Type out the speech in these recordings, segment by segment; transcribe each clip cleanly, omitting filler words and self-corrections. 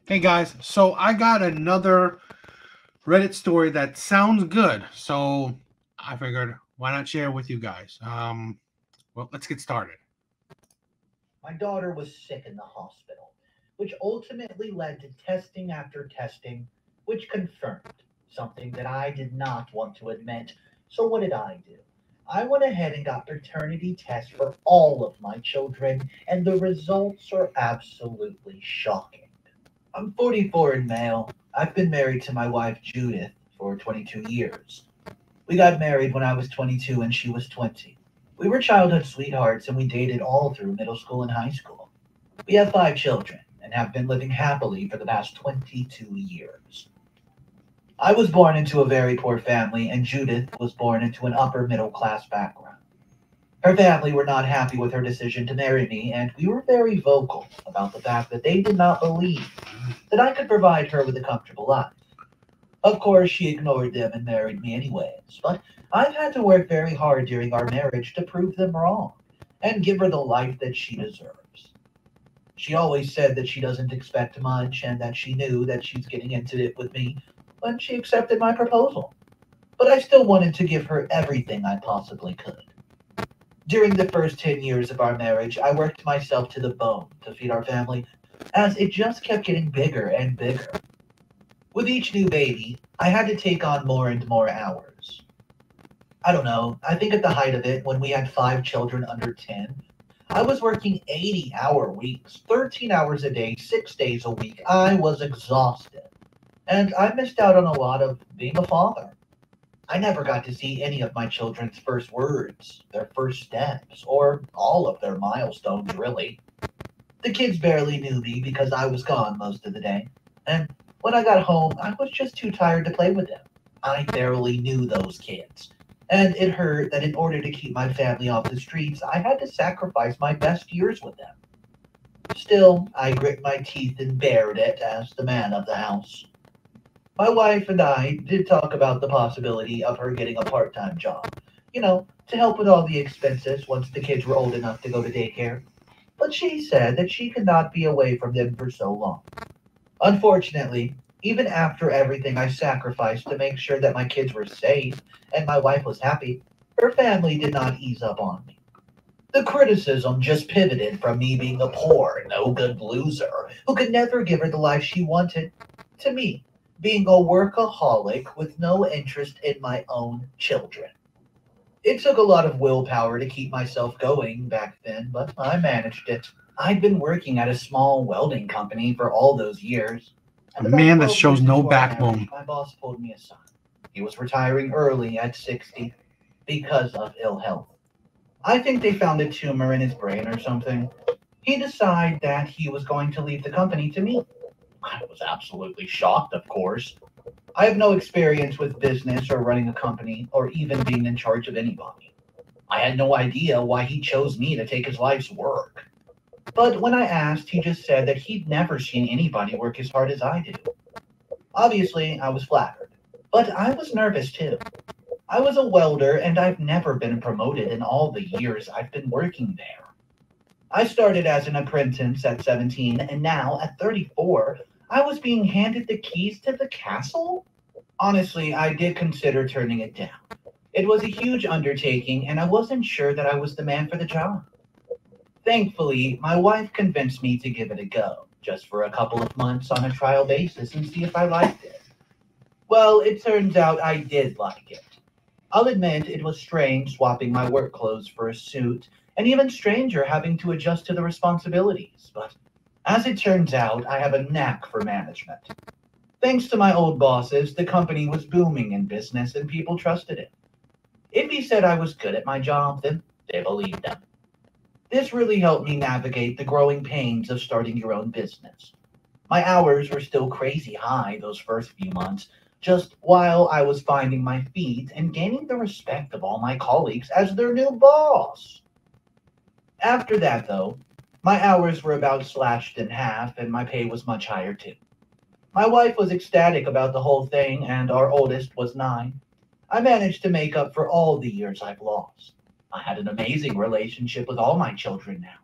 Hey guys, so I got another Reddit story that sounds good. So I figured why not share it with you guys. Well, let's get started. My daughter was sick in the hospital, which ultimately led to testing after testing, which confirmed something that I did not want to admit. So, what did I do? I went ahead and got paternity tests for all of my children, and the results are absolutely shocking. I'm 44 and male. I've been married to my wife Judith for 22 years. We got married when I was 22 and she was 20. We were childhood sweethearts and we dated all through middle school and high school. We have 5 children and have been living happily for the past 22 years. I was born into a very poor family and Judith was born into an upper middle class background. Her family were not happy with her decision to marry me, and we were very vocal about the fact that they did not believe that I could provide her with a comfortable life. Of course, she ignored them and married me anyways, but I've had to work very hard during our marriage to prove them wrong and give her the life that she deserves. She always said that she doesn't expect much and that she knew that she's getting into it with me when she accepted my proposal. But I still wanted to give her everything I possibly could. During the first 10 years of our marriage, I worked myself to the bone to feed our family as it just kept getting bigger and bigger. With each new baby, I had to take on more and more hours. I don't know, I think at the height of it, when we had 5 children under 10, I was working 80-hour weeks, 13 hours a day, 6 days a week. I was exhausted. And I missed out on a lot of being a father. I never got to see any of my children's first words, their first steps, or all of their milestones, really. The kids barely knew me because I was gone most of the day. And when I got home, I was just too tired to play with them. I barely knew those kids. And it hurt that in order to keep my family off the streets, I had to sacrifice my best years with them. Still, I grit my teeth and bared it as the man of the house. My wife and I did talk about the possibility of her getting a part time job, to help with all the expenses once the kids were old enough to go to daycare. But she said that she could not be away from them for so long. Unfortunately, even after everything I sacrificed to make sure that my kids were safe and my wife was happy, her family did not ease up on me. The criticism just pivoted from me being a poor, no good loser who could never give her the life she wanted to me being a workaholic with no interest in my own children. It took a lot of willpower to keep myself going back then, but I managed it. I'd been working at a small welding company for all those years, A and about man that 12 shows years no into our marriage, backbone. my boss pulled me aside. He was retiring early at 60 because of ill health. I think they found a tumor in his brain or something. He decided that he was going to leave the company to me. I was absolutely shocked, of course. I have no experience with business or running a company or even being in charge of anybody. I had no idea why he chose me to take his life's work. But when I asked, he just said that he'd never seen anybody work as hard as I do. Obviously, I was flattered. But I was nervous too. I was a welder and I've never been promoted in all the years I've been working there. I started as an apprentice at 17 and now at 34, I was being handed the keys to the castle? Honestly, I did consider turning it down. It was a huge undertaking and I wasn't sure that I was the man for the job. Thankfully, my wife convinced me to give it a go, just for a couple of months on a trial basis and see if I liked it. Well, it turns out I did like it. I'll admit it was strange swapping my work clothes for a suit, and even stranger having to adjust to the responsibilities, but as it turns out, I have a knack for management. Thanks to my old bosses, the company was booming in business and people trusted it. If he said I was good at my job, then they believed him. This really helped me navigate the growing pains of starting your own business. My hours were still crazy high those first few months, just while I was finding my feet and gaining the respect of all my colleagues as their new boss. After that, though, my hours were about slashed in half and my pay was much higher too. My wife was ecstatic about the whole thing, and our oldest was 9. I managed to make up for all the years I've lost. I had an amazing relationship with all my children now.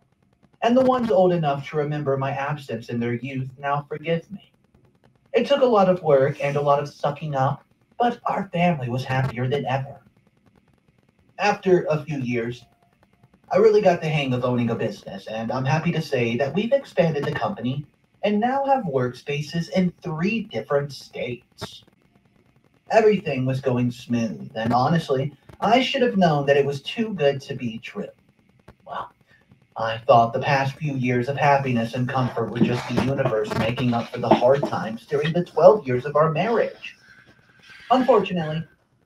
and the ones old enough to remember my absence in their youth now forgive me. It took a lot of work and a lot of sucking up, but our family was happier than ever. After a few years, I really got the hang of owning a business, and I'm happy to say that we've expanded the company and now have workspaces in 3 different states. Everything was going smooth, and honestly, I should have known that it was too good to be true. Well, I thought the past few years of happiness and comfort were just the universe making up for the hard times during the 12 years of our marriage. Unfortunately,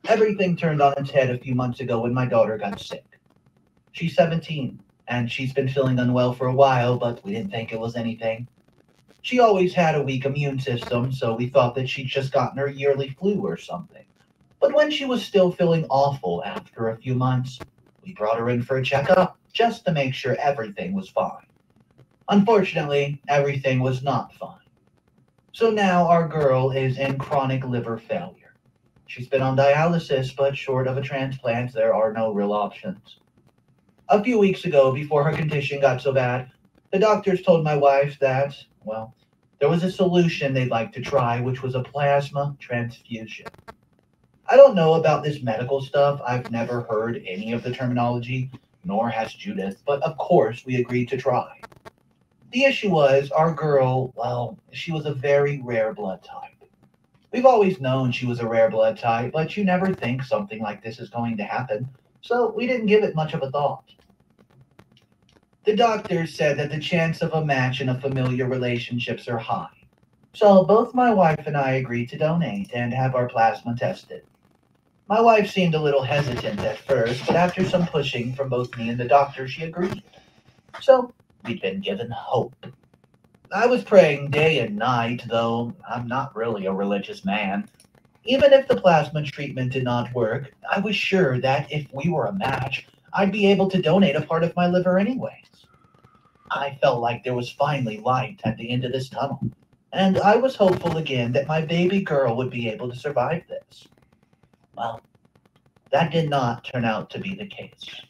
everything turned on its head a few months ago when my daughter got sick. She's 17, and she's been feeling unwell for a while, but we didn't think it was anything. She always had a weak immune system, so we thought that she'd just gotten her yearly flu or something. But when she was still feeling awful after a few months, we brought her in for a checkup just to make sure everything was fine. Unfortunately, everything was not fine. So now our girl is in chronic liver failure. She's been on dialysis, but short of a transplant, there are no real options. A few weeks ago, before her condition got so bad, the doctors told my wife that, well, there was a solution they'd like to try, which was a plasma transfusion. I don't know about this medical stuff. I've never heard any of the terminology, nor has Judith, but of course we agreed to try. The issue was our girl, well, she was a very rare blood type. We've always known she was a rare blood type, but you never think something like this is going to happen, so we didn't give it much of a thought. The doctors said that the chance of a match in a familiar relationships are high. So both my wife and I agreed to donate and have our plasma tested. My wife seemed a little hesitant at first, but after some pushing from both me and the doctor, she agreed. So we'd been given hope. I was praying day and night, though I'm not really a religious man. Even if the plasma treatment did not work, I was sure that if we were a match, I'd be able to donate a part of my liver anyways. I felt like there was finally light at the end of this tunnel, and I was hopeful again that my baby girl would be able to survive this. Well, that did not turn out to be the case.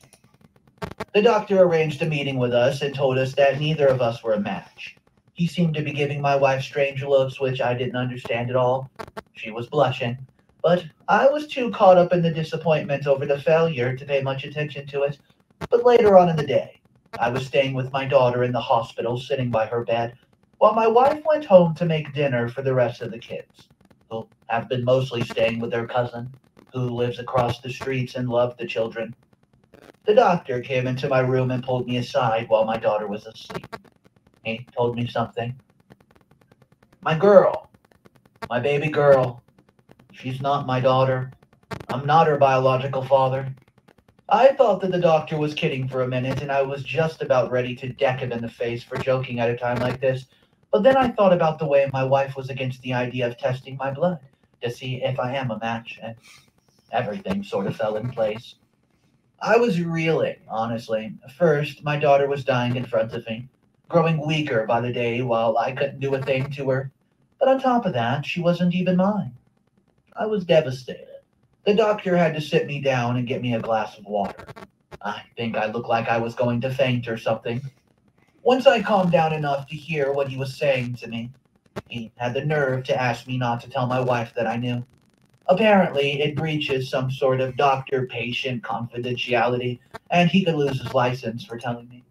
The doctor arranged a meeting with us and told us that neither of us were a match. He seemed to be giving my wife strange looks, which I didn't understand at all. She was blushing, but I was too caught up in the disappointment over the failure to pay much attention to it. But later on in the day, I was staying with my daughter in the hospital, sitting by her bed, while my wife went home to make dinner for the rest of the kids, who have been mostly staying with their cousin, who lives across the streets and loved the children. The doctor came into my room and pulled me aside while my daughter was asleep. He told me something. My girl, my baby girl, she's not my daughter. I'm not her biological father. I thought that the doctor was kidding for a minute, and I was just about ready to deck him in the face for joking at a time like this. But then I thought about the way my wife was against the idea of testing my blood to see if I am a match, and everything sort of fell in place. I was reeling, honestly. First, my daughter was dying in front of me, growing weaker by the day while I couldn't do a thing to her. But on top of that, she wasn't even mine. I was devastated. The doctor had to sit me down and get me a glass of water. I think I looked like I was going to faint or something. Once I calmed down enough to hear what he was saying to me, he had the nerve to ask me not to tell my wife that I knew. Apparently, it breaches some sort of doctor-patient confidentiality, and he could lose his license for telling me.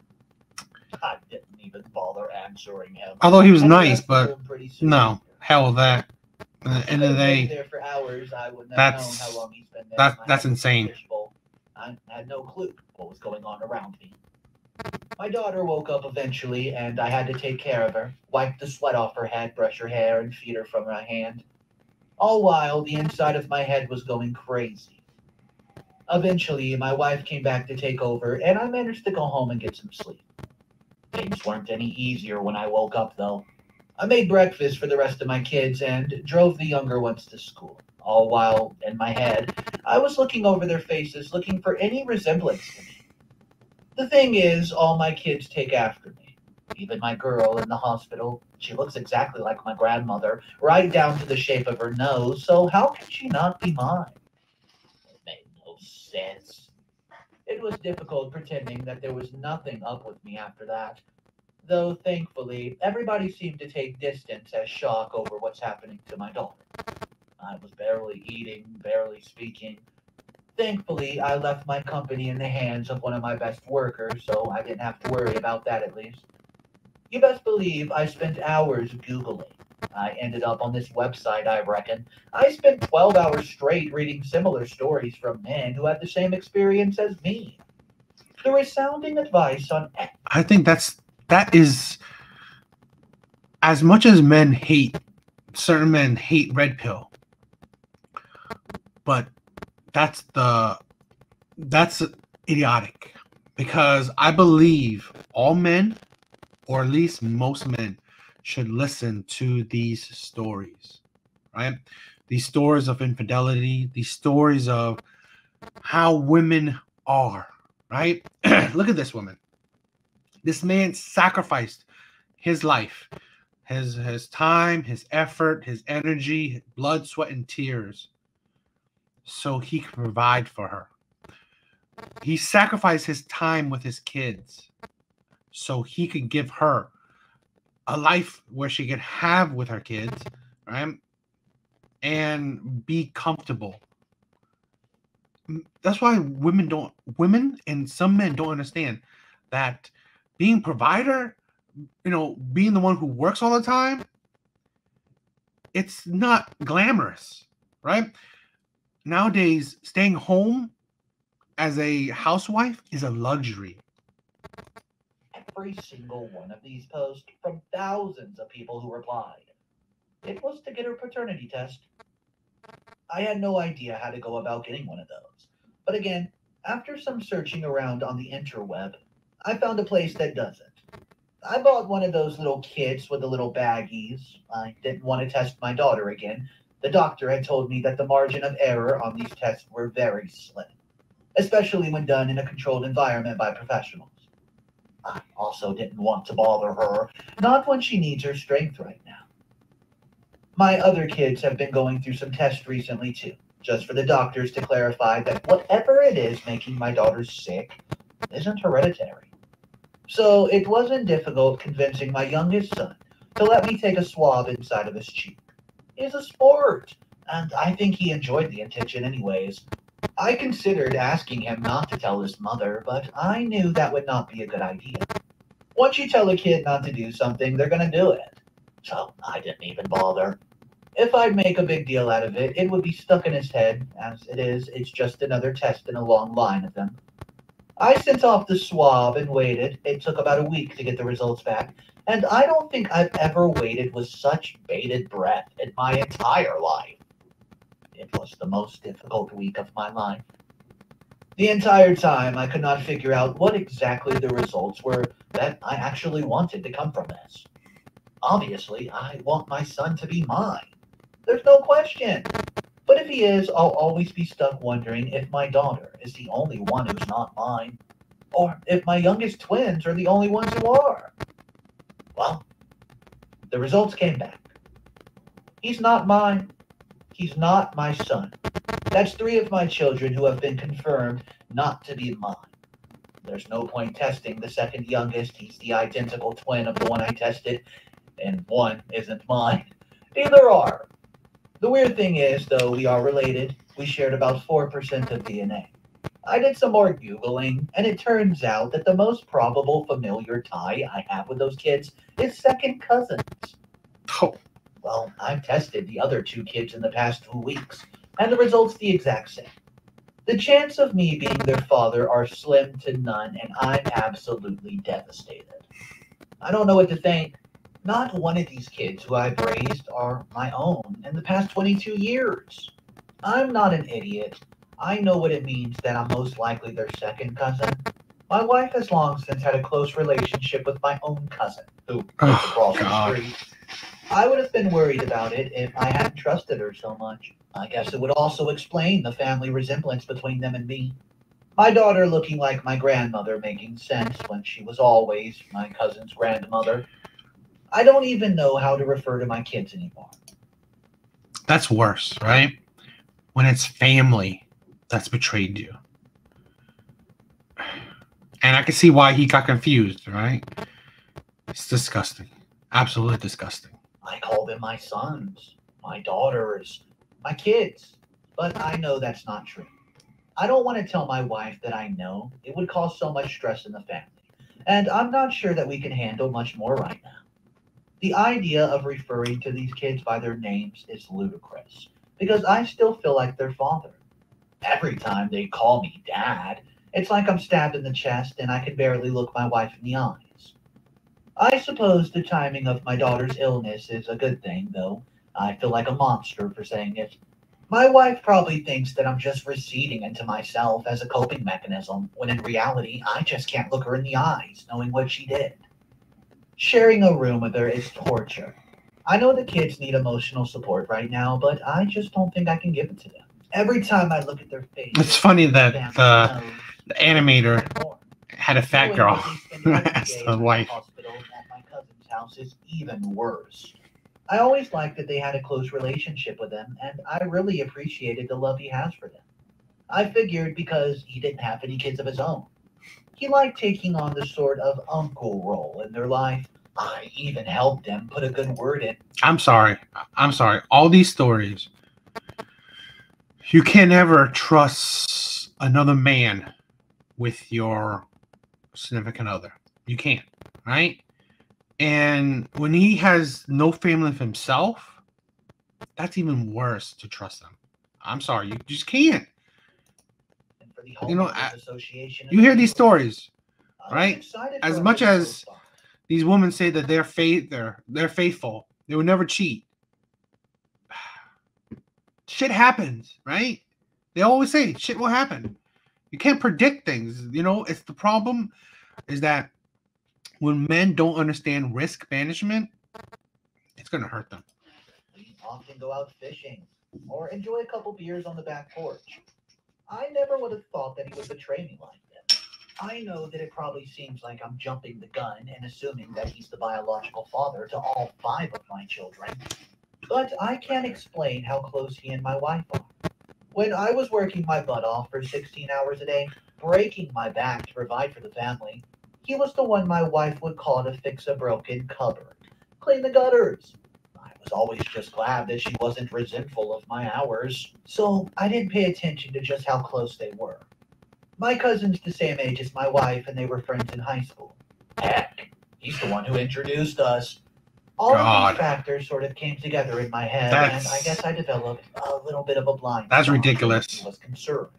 I didn't even bother answering him. Although he was And nice, left the but room pretty soon no, after. hell with that. At the end of the Could've stayed day, there for hours. I wouldn't have known how that's long he's been there. that's insane. Fishbowl. I had no clue what was going on around me. My daughter woke up eventually, and I had to take care of her, wipe the sweat off her head, brush her hair, and feed her from my hand. All while the inside of my head was going crazy. Eventually, my wife came back to take over, and I managed to go home and get some sleep. Things weren't any easier when I woke up, though. I made breakfast for the rest of my kids and drove the younger ones to school. All while, in my head, I was looking over their faces, looking for any resemblance to me. The thing is, all my kids take after me. Even my girl in the hospital, she looks exactly like my grandmother, right down to the shape of her nose, so how can she not be mine? It made no sense. It was difficult pretending that there was nothing up with me after that. Though thankfully, everybody seemed to take distance as shock over what's happening to my daughter. I was barely eating, barely speaking. Thankfully, I left my company in the hands of one of my best workers, so I didn't have to worry about that at least. You best believe I spent hours Googling. I ended up on this website, I reckon. I spent 12 hours straight reading similar stories from men who had the same experience as me. The resounding advice on I think that is, as much as certain men hate red pill, but that's that's idiotic, because I believe all men, or at least most men, should listen to these stories, right? These stories of infidelity, these stories of how women are, right? Look at this woman. This man sacrificed his life, his time, his effort, his energy, blood, sweat, and tears, so he could provide for her. He sacrificed his time with his kids so he could give her a life where she could have with her kids, right? And be comfortable. That's why women and some men don't understand that being provider, being the one who works all the time, it's not glamorous, right? Nowadays, staying home as a housewife is a luxury. every single one of these posts from thousands of people who replied. It was to get her paternity test. I had no idea how to go about getting one of those. But again, after some searching around on the interweb, I found a place that does it. I bought one of those little kits with the little baggies. I didn't want to test my daughter again. The doctor had told me that the margin of error on these tests were very slim, especially when done in a controlled environment by professionals. I also didn't want to bother her, not when she needs her strength right now. My other kids have been going through some tests recently too, just for the doctors to clarify that whatever it is making my daughter sick isn't hereditary. So it wasn't difficult convincing my youngest son to let me take a swab inside of his cheek. He's a sport, and I think he enjoyed the attention anyways. I considered asking him not to tell his mother, but I knew that would not be a good idea. Once you tell a kid not to do something, they're going to do it. So I didn't even bother. If I'd make a big deal out of it, it would be stuck in his head. As it is, it's just another test in a long line of them. I sent off the swab and waited. It took about a week to get the results back, and I don't think I've ever waited with such bated breath in my entire life. It was the most difficult week of my life. The entire time, I could not figure out what exactly the results were that I actually wanted to come from this. Obviously, I want my son to be mine. There's no question. But if he is, I'll always be stuck wondering if my daughter is the only one who's not mine, or if my youngest twins are the only ones who are. Well, the results came back. He's not mine. He's not my son. That's three of my children who have been confirmed not to be mine. There's no point testing the second youngest. He's the identical twin of the one I tested, and one isn't mine. Neither are. The weird thing is, though we are related, we shared about 4% of DNA. I did some more Googling, and it turns out that the most probable familiar tie I have with those kids is second cousins. Oh, Well, I've tested the other two kids in the past 2 weeks, and the result's the exact same. The chance of me being their father are slim to none, and I'm absolutely devastated. I don't know what to think. Not one of these kids who I've raised are my own in the past 22 years. I'm not an idiot. I know what it means that I'm most likely their second cousin. My wife has long since had a close relationship with my own cousin, who lives across the street. I would have been worried about it if I hadn't trusted her so much. I guess it would also explain the family resemblance between them and me. My daughter looking like my grandmother making sense when she was always my cousin's grandmother. I don't even know how to refer to my kids anymore. That's worse, right? When it's family that's betrayed you. And I can see why he got confused, right? It's disgusting. Absolutely disgusting. I call them my sons, my daughters, my kids. But I know that's not true. I don't want to tell my wife that I know. It would cause so much stress in the family. And I'm not sure that we can handle much more right now. The idea of referring to these kids by their names is ludicrous because I still feel like their father. Every time they call me dad, it's like I'm stabbed in the chest and I can barely look my wife in the eyes. I suppose the timing of my daughter's illness is a good thing, though. I feel like a monster for saying it. My wife probably thinks that I'm just receding into myself as a coping mechanism, when in reality, I just can't look her in the eyes, knowing what she did. Sharing a room with her is torture. I know the kids need emotional support right now, but I just don't think I can give it to them. Every time I look at their faces, It's funny that knows the animator more. had a fat Knowing girl that they spend every as day the in the wife. hospital at my cousin's house is even worse. I always liked that they had a close relationship with them, and I really appreciated the love he has for them. I figured because he didn't have any kids of his own. He liked taking on the sort of uncle role in their life. I even helped him put a good word in. I'm sorry. I'm sorry. All these stories, you can never trust another man with your significant other. You can't, right? And when he has no family of himself, that's even worse to trust him. I'm sorry, you just can't. And for the You know, Homeowners Association of you hear the these neighborhood. stories, I was right? excited As for much her to as co-star. these women say that they're faithful, they will never cheat. Shit happens, right? They always say shit will happen. You can't predict things. You know, it's the problem is that when men don't understand risk management, it's gonna hurt them. We often go out fishing or enjoy a couple beers on the back porch. I never would have thought that he would betray me like this. I know that it probably seems like I'm jumping the gun and assuming that he's the biological father to all five of my children, but I can't explain how close he and my wife are. When I was working my butt off for 16 hours a day, breaking my back to provide for the family, he was the one my wife would call to fix a broken cupboard, clean the gutters. I was always just glad that she wasn't resentful of my hours, so I didn't pay attention to just how close they were. My cousin's the same age as my wife, and they were friends in high school. Heck, he's the one who introduced us. All of God, these factors sort of came together in my head, and I guess that's I developed a little bit of a blind that's spot ridiculous. when he was concerned.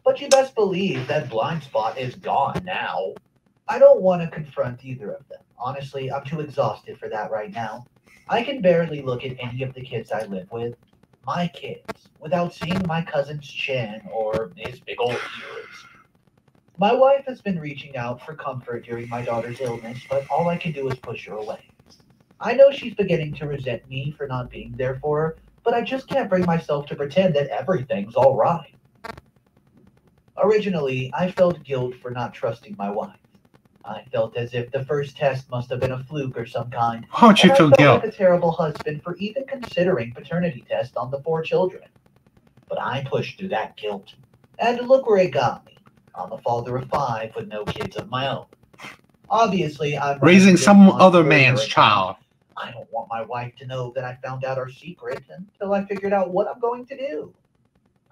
But you best believe that blind spot is gone now. I don't want to confront either of them. Honestly, I'm too exhausted for that right now. I can barely look at any of the kids I live with, my kids, without seeing my cousin's chin or his big old ears. My wife has been reaching out for comfort during my daughter's illness, but all I can do is push her away. I know she's beginning to resent me for not being there for her, but I just can't bring myself to pretend that everything's all right. Originally, I felt guilt for not trusting my wife. I felt as if the first test must have been a fluke or some kind, Why don't and you I feel felt guilt? like a terrible husband for even considering paternity test on the four children. But I pushed through that guilt, and look where it got me. I'm a father of five with no kids of my own. Obviously, I'm Raising this some on other Twitter man's account. child. I don't want my wife to know that I found out our secret until I figured out what I'm going to do.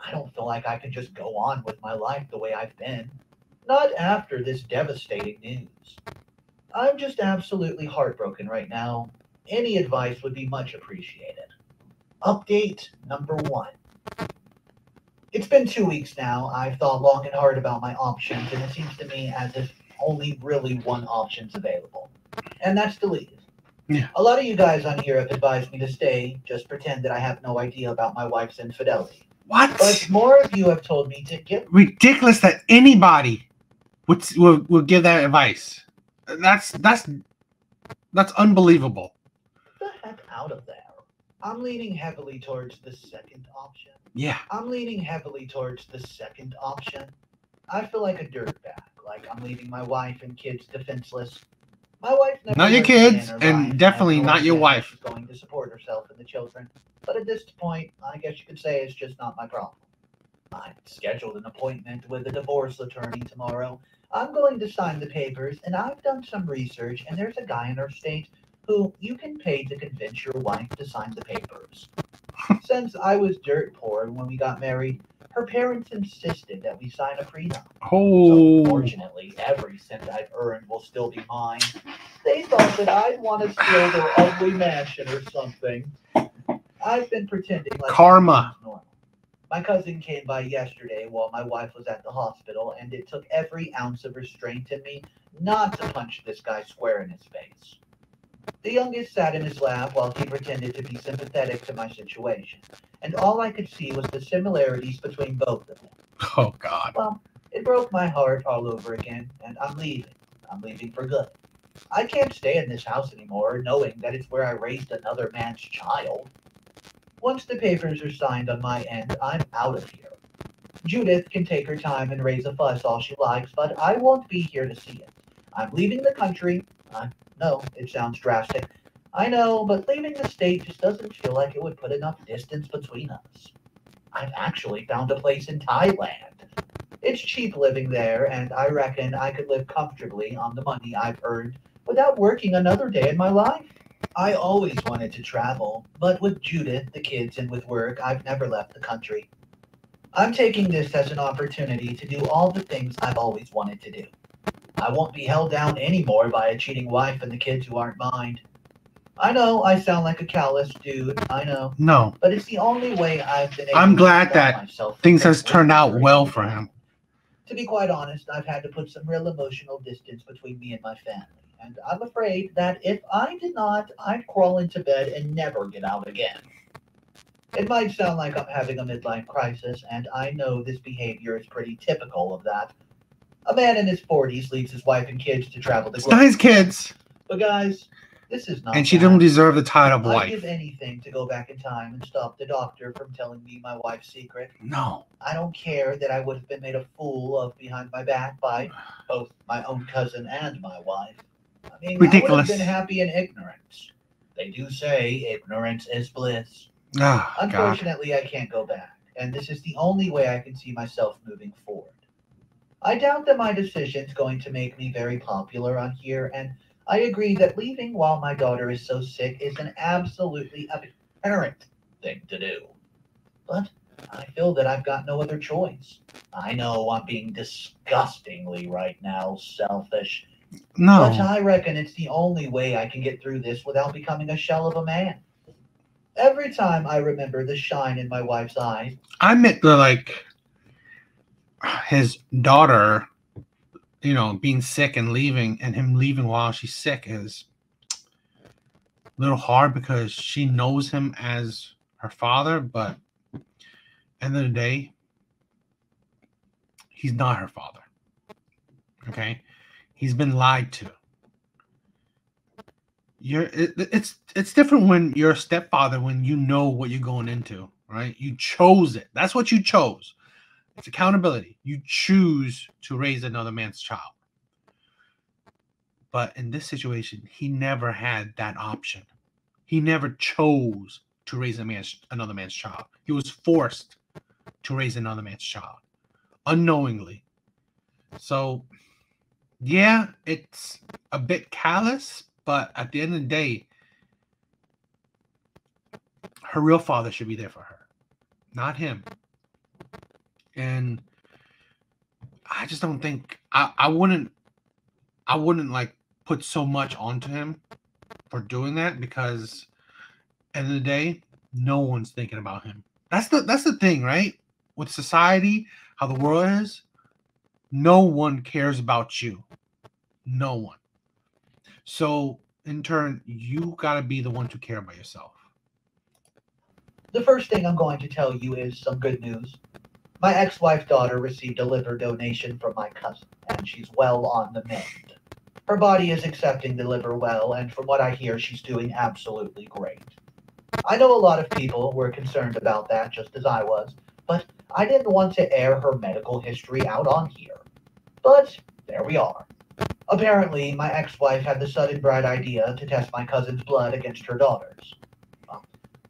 I don't feel like I can just go on with my life the way I've been. Not after this devastating news. I'm just absolutely heartbroken right now. Any advice would be much appreciated. Update number one. It's been 2 weeks now. I've thought long and hard about my options, and it seems to me as if only really one option's available. And that's to leave. Yeah. A lot of you guys on here have advised me to stay, just pretend that I have no idea about my wife's infidelity. What? But more of you have told me to get Ridiculous that anybody would give that advice. That's unbelievable. the heck out of there. I'm leaning heavily towards the second option. Yeah. I'm leaning heavily towards the second option. I feel like a dirtbag, like I'm leaving my wife and kids defenseless. My wife never Not your worked a day in kids, her and life, definitely has no not your idea how wife. She's going to support herself and the children. But at this point, I guess you could say it's just not my problem. I've scheduled an appointment with a divorce attorney tomorrow. I'm going to sign the papers, and I've done some research, and there's a guy in our state who you can pay to convince your wife to sign the papers. Since I was dirt poor when we got married, her parents insisted that we sign a prenup. So, Oh, fortunately, every cent I've earned will still be mine. They thought that I'd want to steal their ugly mansion or something. I've been pretending like Karma. everything's normal. My cousin came by yesterday while my wife was at the hospital, and it took every ounce of restraint in me not to punch this guy square in his face. The youngest sat in his lap while he pretended to be sympathetic to my situation, and all I could see was the similarities between both of them. oh God. Well, it broke my heart all over again, and I'm leaving. I'm leaving for good. I can't stay in this house anymore, knowing that it's where I raised another man's child. Once the papers are signed on my end, I'm out of here. Judith can take her time and raise a fuss all she likes, but I won't be here to see it. I'm leaving the country. I know it sounds drastic. I know, but leaving the state just doesn't feel like it would put enough distance between us. I've actually found a place in Thailand. It's cheap living there, and I reckon I could live comfortably on the money I've earned without working another day in my life. I always wanted to travel, but with Judith, the kids, and with work, I've never left the country. I'm taking this as an opportunity to do all the things I've always wanted to do. I won't be held down anymore by a cheating wife and the kids who aren't mine. I know I sound like a callous dude, I know, No, but it's the only way I've been able I'm to glad support that myself things has physically turned out during well this for time. him. To be quite honest, I've had to put some real emotional distance between me and my family, and I'm afraid that if I did not, I'd crawl into bed and never get out again. It might sound like I'm having a midlife crisis, and I know this behavior is pretty typical of that. A man in his 40s leaves his wife and kids to travel the It's globe. not his kids, But guys, this is not and she bad. don't deserve the title of I'd give wife. anything to go back in time and stop the doctor from telling me my wife's secret. No. I don't care that I would have been made a fool of behind my back by both my own cousin and my wife. I mean, I would Ridiculous. have been happy in ignorance. They do say ignorance is bliss. Ah, God. Unfortunately, I can't go back, and this is the only way I can see myself moving forward. I doubt that my decision's going to make me very popular on here, and I agree that leaving while my daughter is so sick is an absolutely apparent thing to do. But I feel that I've got no other choice. I know I'm being disgustingly right now selfish, but No. I reckon it's the only way I can get through this without becoming a shell of a man. Every time I remember the shine in my wife's eyes, I meant the like his daughter, being sick and leaving, and him leaving while she's sick is a little hard because she knows him as her father, but end of the day, he's not her father. Okay, he's been lied to. It's different when you're a stepfather, when you know what you're going into, right? You chose it. That's what you chose. It's accountability. You choose to raise another man's child. But in this situation, he never had that option. He never chose to raise another man's child. He was forced to raise another man's child unknowingly. So, yeah, it's a bit callous, but at the end of the day, her real father should be there for her, not him. And I just don't think I wouldn't like put so much onto him for doing that, because at the end of the day, no one's thinking about him. That's the thing, right? With society, how the world is, no one cares about you. No one. So in turn, you gotta be the one to care about yourself. the first thing I'm going to tell you is some good news. My ex-wife's daughter received a liver donation from my cousin, and she's well on the mend. Her body is accepting the liver well, and from what I hear, she's doing absolutely great. I know a lot of people were concerned about that, just as I was, but I didn't want to air her medical history out on here. But there we are. Apparently, my ex-wife had the sudden bright idea to test my cousin's blood against her daughter's.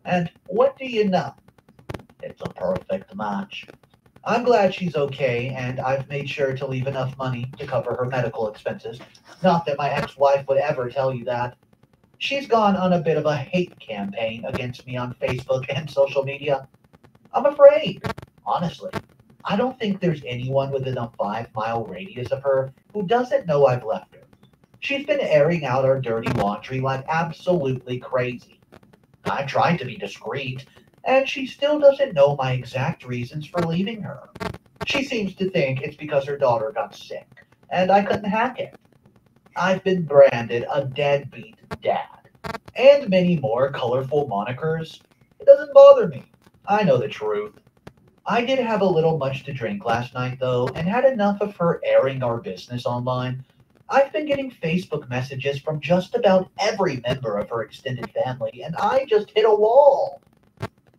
And what do you know? It's a perfect match. I'm glad she's okay, and I've made sure to leave enough money to cover her medical expenses. Not that my ex-wife would ever tell you that. She's gone on a bit of a hate campaign against me on Facebook and social media. I'm afraid, honestly. I don't think there's anyone within a 5 mile radius of her who doesn't know I've left her. She's been airing out our dirty laundry like absolutely crazy. I tried to be discreet, and she still doesn't know my exact reasons for leaving her. She seems to think it's because her daughter got sick, and I couldn't hack it. I've been branded a deadbeat dad, and many more colorful monikers. It doesn't bother me. I know the truth. I did have a little much to drink last night, though, and had enough of her airing our business online. I've been getting Facebook messages from just about every member of her extended family, and I just hit a wall.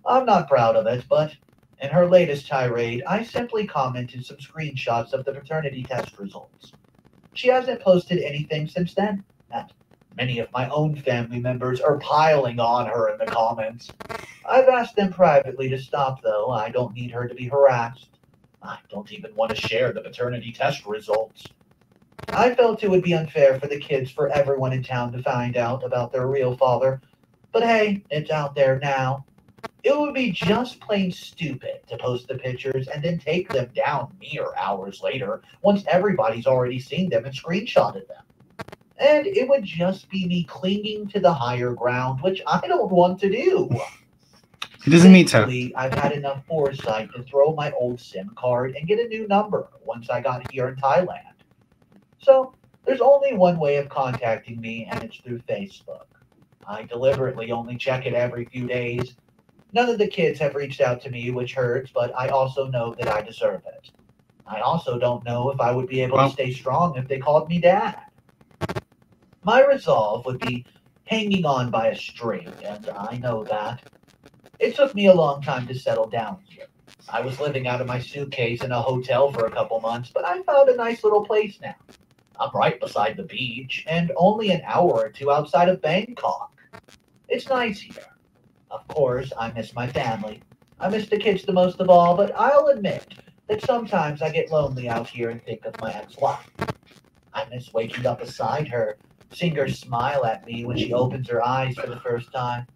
I'm not proud of it, but in her latest tirade, I simply commented some screenshots of the paternity test results. She hasn't posted anything since then, and many of my own family members are piling on her in the comments. I've asked them privately to stop, though. I don't need her to be harassed. I don't even want to share the paternity test results. I felt it would be unfair for the kids for everyone in town to find out about their real father, but hey, it's out there now. It would be just plain stupid to post the pictures and then take them down mere hours later once everybody's already seen them and screenshotted them. And it would just be me clinging to the higher ground, which I don't want to do. He doesn't need to. Thankfully, I've had enough foresight to throw my old SIM card and get a new number once I got here in Thailand. So there's only one way of contacting me, and it's through Facebook. I deliberately only check it every few days. None of the kids have reached out to me, which hurts, but I also know that I deserve it. I also don't know if I would be able to stay strong if they called me dad. My resolve would be hanging on by a string, and I know that. It took me a long time to settle down here. I was living out of my suitcase in a hotel for a couple months, but I found a nice little place now. I'm right beside the beach and only an hour or two outside of Bangkok. It's nice here. Of course, I miss my family. I miss the kids the most of all, but I'll admit that sometimes I get lonely out here and think of my ex-wife. I miss waking up beside her, seeing her smile at me when she opens her eyes for the first time.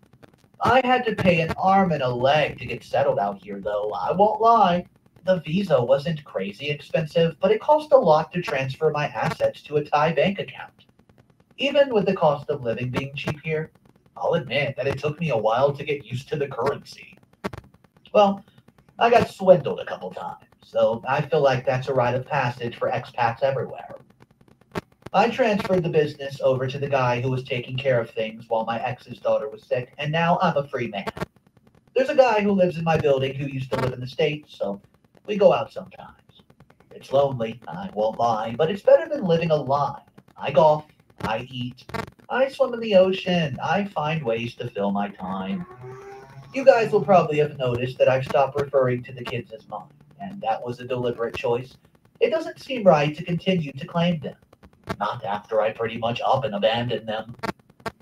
I had to pay an arm and a leg to get settled out here, though, I won't lie. The visa wasn't crazy expensive, but it cost a lot to transfer my assets to a Thai bank account. Even with the cost of living being cheap here, I'll admit that it took me a while to get used to the currency. Well, I got swindled a couple times, so I feel like that's a rite of passage for expats everywhere. I transferred the business over to the guy who was taking care of things while my ex's daughter was sick, and now I'm a free man. There's a guy who lives in my building who used to live in the States, so we go out sometimes. It's lonely, I won't lie, but it's better than living a lie. I golf, I eat, I swim in the ocean, I find ways to fill my time. You guys will probably have noticed that I've stopped referring to the kids as mine, and that was a deliberate choice. It doesn't seem right to continue to claim them. Not after I pretty much up and abandoned them.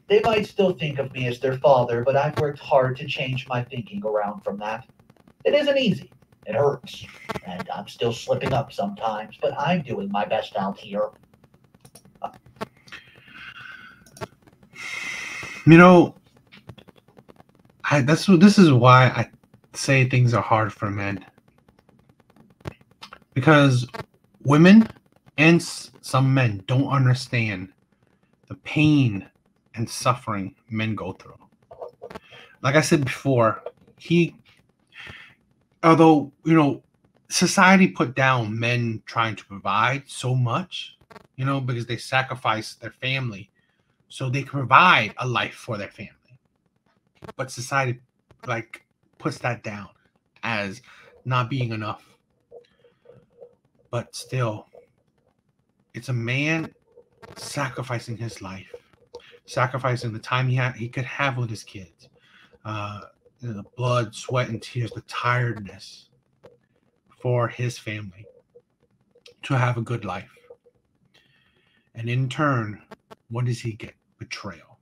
They might still think of me as their father, but I've worked hard to change my thinking around from that. It isn't easy. It hurts. And I'm still slipping up sometimes, but I'm doing my best out here. You know, this is why I say things are hard for men. Because women and some men don't understand the pain and suffering men go through. Like I said before, although, society put down men trying to provide so much, because they sacrifice their family so they can provide a life for their family. But society puts that down as not being enough. But still, it's a man sacrificing his life, sacrificing the time he could have with his kids, the blood, sweat, and tears, the tiredness for his family to have a good life. And in turn, what does he get? Betrayal.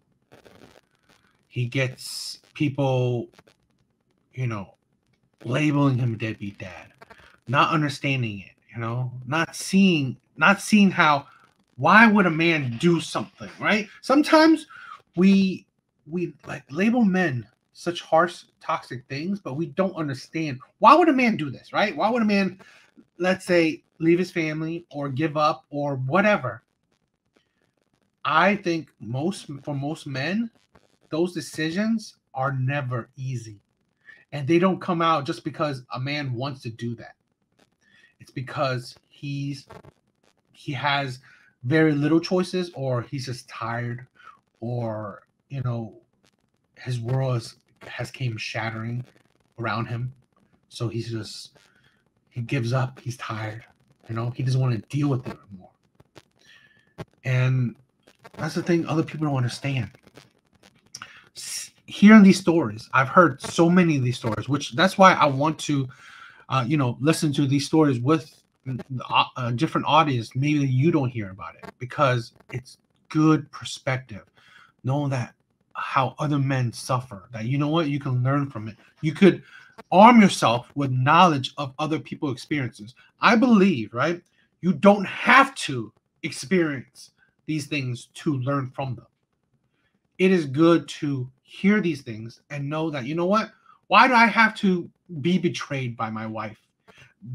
He gets people, labeling him deadbeat dad, not understanding it, not seeing how, why would a man do something, right? Sometimes we like label men such harsh, toxic things, but we don't understand why would a man do this, right? Why would a man, let's say, leave his family or give up or whatever? I think for most men, those decisions are never easy. And they don't come out just because a man wants to do that. It's because he has very little choices, or he's just tired, or his world has came shattering around him. So he gives up. He's tired. He doesn't want to deal with it anymore. And that's the thing other people don't understand. Hearing these stories, I've heard so many of these stories, which that's why I want to, listen to these stories with a different audience. Maybe you don't hear about it, because it's good perspective, knowing that how other men suffer, that you can learn from it. You could arm yourself with knowledge of other people's experiences. I believe, right? You don't have to experience these things to learn from them. It is good to hear these things and know that, why do I have to be betrayed by my wife?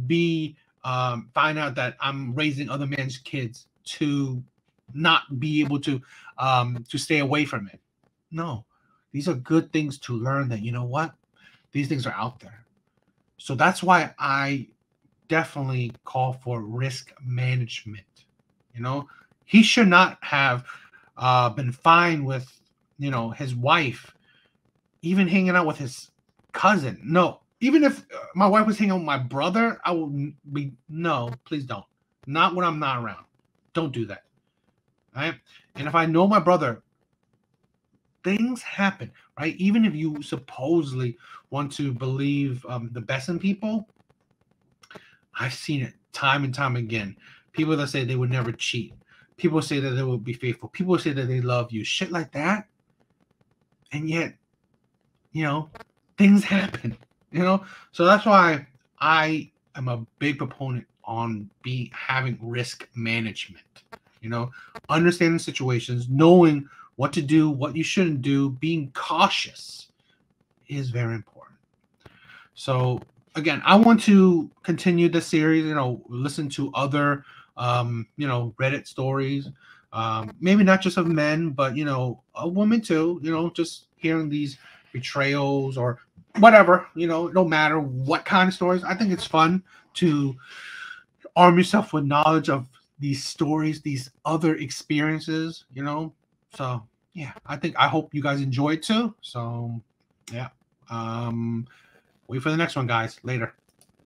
Find out that I'm raising other men's kids to not be able to stay away from it. No, these are good things to learn, that, these things are out there. So that's why I definitely call for risk management. He should not have been fine with, his wife even hanging out with his cousin. No, even if my wife was hanging out with my brother, I would be, no, please don't. Not when I'm not around. Don't do that. Right? And if I know my brother, things happen, right? Even if you supposedly want to believe the best in people, I've seen it time and time again. People that say they would never cheat. People say that they will be faithful. People say that they love you. Shit like that. And yet, things happen. So that's why I am a big proponent on having risk management. Understanding situations, knowing what to do, what you shouldn't do, being cautious is very important. So again, I want to continue this series, listen to other Reddit stories, maybe not just of men, but a woman too, just hearing these betrayals or whatever, no matter what kind of stories. I think it's fun to arm yourself with knowledge of these stories, these other experiences, so yeah, I hope you guys enjoy it too. So yeah, wait for the next one, guys. Later.